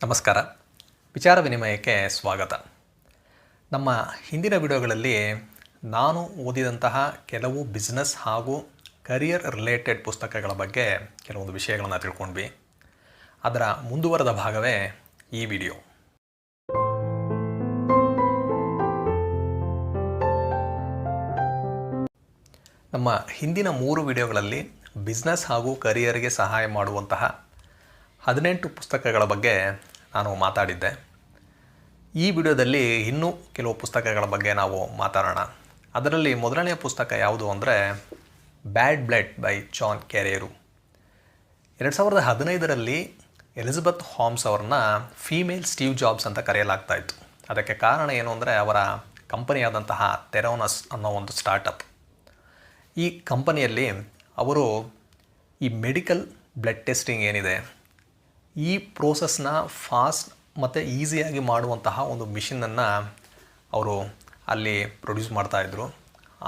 ನಮಸ್ಕಾರ. ವಿಚಾರ ವಿನಿಮಯಕ್ಕೆ ಸ್ವಾಗತ. ನಮ್ಮ ಹಿಂದಿನ ವಿಡಿಯೋಗಳಲ್ಲಿ ನಾನು ಓದಿದಂತಹ ಕೆಲವು ಬಿಸ್ನೆಸ್ ಹಾಗೂ ಕರಿಯರ್ ರಿಲೇಟೆಡ್ ಪುಸ್ತಕಗಳ ಬಗ್ಗೆ ಕೆಲವೊಂದು ವಿಷಯಗಳನ್ನು ತಿಳ್ಕೊಂಡ್ವಿ. ಅದರ ಮುಂದುವರೆದ ಭಾಗವೇ ಈ ವಿಡಿಯೋ. ನಮ್ಮ ಹಿಂದಿನ 3 ವಿಡಿಯೋಗಳಲ್ಲಿ ಬಿಸ್ನೆಸ್ ಹಾಗೂ ಕರಿಯರ್ಗೆ ಸಹಾಯ ಮಾಡುವಂತಹ 18 ಪುಸ್ತಕಗಳ ಬಗ್ಗೆ ನಾನು ಮಾತಾಡಿದ್ದೆ. ಈ ವಿಡಿಯೋದಲ್ಲಿ ಇನ್ನೂ ಕೆಲವು ಪುಸ್ತಕಗಳ ಬಗ್ಗೆ ನಾವು ಮಾತಾಡೋಣ. ಅದರಲ್ಲಿ ಮೊದಲನೆಯ ಪುಸ್ತಕ ಯಾವುದು ಅಂದರೆ ಬ್ಯಾಡ್ ಬ್ಲಡ್ ಬೈ ಜಾನ್ ಕೆರೆಯರು. 2015ರಲ್ಲಿ ಎಲಿಜಬೆತ್ ಹೋಮ್ಸ್ ಅವ್ರನ್ನ ಫೀಮೇಲ್ ಸ್ಟೀವ್ ಜಾಬ್ಸ್ ಅಂತ ಕರೆಯಲಾಗ್ತಾ ಇತ್ತು. ಅದಕ್ಕೆ ಕಾರಣ ಏನು ಅಂದರೆ ಅವರ ಕಂಪನಿಯಾದಂತಹ ಥೆರೋನಸ್ ಅನ್ನೋ ಒಂದು ಸ್ಟಾರ್ಟಪ್. ಈ ಕಂಪನಿಯಲ್ಲಿ ಅವರು ಈ ಮೆಡಿಕಲ್ ಬ್ಲಡ್ ಟೆಸ್ಟಿಂಗ್ ಏನಿದೆ, ಈ ಪ್ರೋಸೆಸ್ನ ಫಾಸ್ಟ್ ಮತ್ತು ಈಸಿಯಾಗಿ ಮಾಡುವಂತಹ ಒಂದು ಮಿಷಿನನ್ನು ಅವರು ಅಲ್ಲಿ ಪ್ರೊಡ್ಯೂಸ್ ಮಾಡ್ತಾಯಿದ್ರು.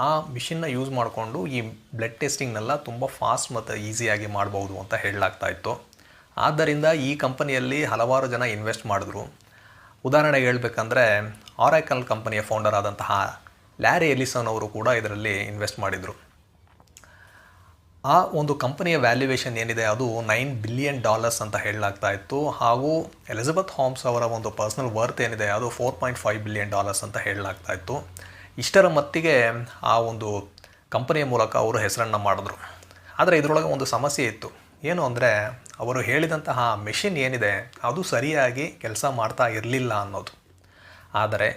ಆ ಮಿಷಿನ್ನ ಯೂಸ್ ಮಾಡಿಕೊಂಡು ಈ ಬ್ಲಡ್ ಟೆಸ್ಟಿಂಗ್ನೆಲ್ಲ ತುಂಬ ಫಾಸ್ಟ್ ಮತ್ತು ಈಸಿಯಾಗಿ ಮಾಡ್ಬೋದು ಅಂತ ಹೇಳಲಾಗ್ತಾ ಇತ್ತು. ಆದ್ದರಿಂದ ಈ ಕಂಪನಿಯಲ್ಲಿ ಹಲವಾರು ಜನ ಇನ್ವೆಸ್ಟ್ ಮಾಡಿದ್ರು. ಉದಾಹರಣೆಗೆ ಹೇಳಬೇಕಂದ್ರೆ ಆರಾಕಲ್ ಕಂಪನಿಯ ಫೌಂಡರ್ ಆದಂತಹ ಲ್ಯಾರಿ ಎಲಿಸನ್ ಅವರು ಕೂಡ ಇದರಲ್ಲಿ ಇನ್ವೆಸ್ಟ್ ಮಾಡಿದರು. ಆ ಒಂದು ಕಂಪನಿಯ ವ್ಯಾಲ್ಯೂಯೇಷನ್ ಏನಿದೆ ಅದು $9 ಬಿಲಿಯನ್ ಅಂತ ಹೇಳಲಾಗ್ತಾ ಇತ್ತು. ಹಾಗೂ ಎಲಿಜಬೆತ್ ಹೋಮ್ಸ್ ಅವರ ಒಂದು ಪರ್ಸನಲ್ ವರ್ತ್ ಏನಿದೆ ಅದು $4.5 ಬಿಲಿಯನ್ ಅಂತ ಹೇಳಲಾಗ್ತಾ ಇತ್ತು. ಇಷ್ಟರ ಮಟ್ಟಿಗೆ ಆ ಒಂದು ಕಂಪನಿಯ ಮೂಲಕ ಅವರು ಹೆಸರನ್ನು ಮಾಡಿದ್ರು. ಆದರೆ ಇದರೊಳಗೆ ಒಂದು ಸಮಸ್ಯೆ ಇತ್ತು. ಏನು ಅಂದರೆ ಅವರು ಹೇಳಿದಂತಹ ಮೆಷಿನ್ ಏನಿದೆ ಅದು ಸರಿಯಾಗಿ ಕೆಲಸ ಮಾಡ್ತಾ ಇರಲಿಲ್ಲ ಅನ್ನೋದು. ಆದರೆ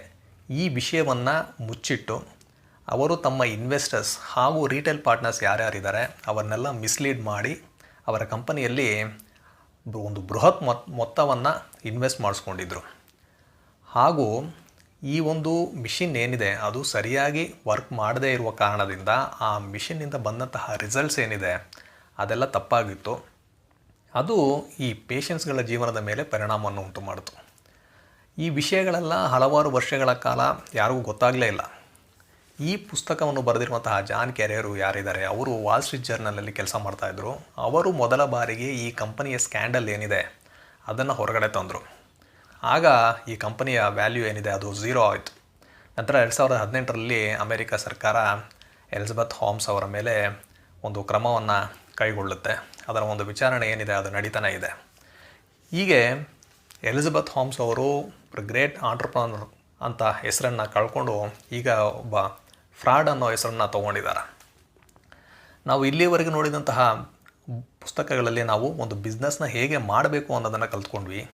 ಈ ವಿಷಯವನ್ನು ಮುಚ್ಚಿಟ್ಟು ಅವರು ತಮ್ಮ ಇನ್ವೆಸ್ಟರ್ಸ್ ಹಾಗೂ ರಿಟೇಲ್ ಪಾರ್ಟ್ನರ್ಸ್ ಯಾರ್ಯಾರಿದ್ದಾರೆ ಅವರನ್ನೆಲ್ಲ ಮಿಸ್ಲೀಡ್ ಮಾಡಿ ಅವರ ಕಂಪನಿಯಲ್ಲಿ ಒಂದು ಬೃಹತ್ ಮೊತ್ತವನ್ನು ಇನ್ವೆಸ್ಟ್ ಮಾಡಿಸ್ಕೊಂಡಿದ್ರು. ಹಾಗೂ ಈ ಒಂದು ಮಿಷಿನ್ ಏನಿದೆ ಅದು ಸರಿಯಾಗಿ ವರ್ಕ್ ಮಾಡದೇ ಇರುವ ಕಾರಣದಿಂದ ಆ ಮಿಷಿನ್ನಿಂದ ಬಂದಂತಹ ರಿಸಲ್ಟ್ಸ್ ಏನಿದೆ ಅದೆಲ್ಲ ತಪ್ಪಾಗಿತ್ತು. ಅದು ಈ ಪೇಷಂಟ್ಸ್ಗಳ ಜೀವನದ ಮೇಲೆ ಪರಿಣಾಮವನ್ನು ಉಂಟು ಮಾಡಿತು. ಈ ವಿಷಯಗಳೆಲ್ಲ ಹಲವಾರು ವರ್ಷಗಳ ಕಾಲ ಯಾರಿಗೂ ಗೊತ್ತಾಗಲೇ ಇಲ್ಲ. ಈ ಪುಸ್ತಕವನ್ನು ಬರೆದಿರುವಂತಹ ಜಾನ್ ಕೆರೆಯರು ಯಾರಿದ್ದಾರೆ ಅವರು ವಾಲ್ ಸ್ಟ್ರೀಟ್ ಜರ್ನಲಲ್ಲಿ ಕೆಲಸ ಮಾಡ್ತಾಯಿದ್ರು. ಅವರು ಮೊದಲ ಬಾರಿಗೆ ಈ ಕಂಪನಿಯ ಸ್ಕ್ಯಾಂಡಲ್ ಏನಿದೆ ಅದನ್ನು ಹೊರಗಡೆ ತಂದರು. ಆಗ ಈ ಕಂಪನಿಯ ವ್ಯಾಲ್ಯೂ ಏನಿದೆ ಅದು 0 ಆಯಿತು. ನಂತರ 2018ರಲ್ಲಿ ಅಮೆರಿಕ ಸರ್ಕಾರ ಎಲಿಜಬೆತ್ ಹೋಮ್ಸ್ ಅವರ ಮೇಲೆ ಒಂದು ಕ್ರಮವನ್ನು ಕೈಗೊಳ್ಳುತ್ತೆ. ಅದರ ಒಂದು ವಿಚಾರಣೆ ಏನಿದೆ ಅದು ನಡೀತಾನೆ ಇದೆ. ಹೀಗೆ ಎಲಿಜಬೆತ್ ಹೋಮ್ಸ್ ಅವರು ಗ್ರೇಟ್ ಆಂಟ್ರಪ್ರನರ್ ಅಂತ ಹೆಸರನ್ನು ಕಳ್ಕೊಂಡು ಈಗ ಒಬ್ಬ ಫ್ರಾಡ್ ಅನ್ನೋ ಹೆಸರನ್ನು ತೊಗೊಂಡಿದ್ದಾರೆ. ನಾವು ಇಲ್ಲಿವರೆಗೆ ನೋಡಿದಂತಹ ಪುಸ್ತಕಗಳಲ್ಲಿ ನಾವು ಒಂದು ಬಿಸ್ನೆಸ್ನ ಹೇಗೆ ಮಾಡಬೇಕು ಅನ್ನೋದನ್ನು ಕಲ್ತ್ಕೊಂಡ್ವಿ.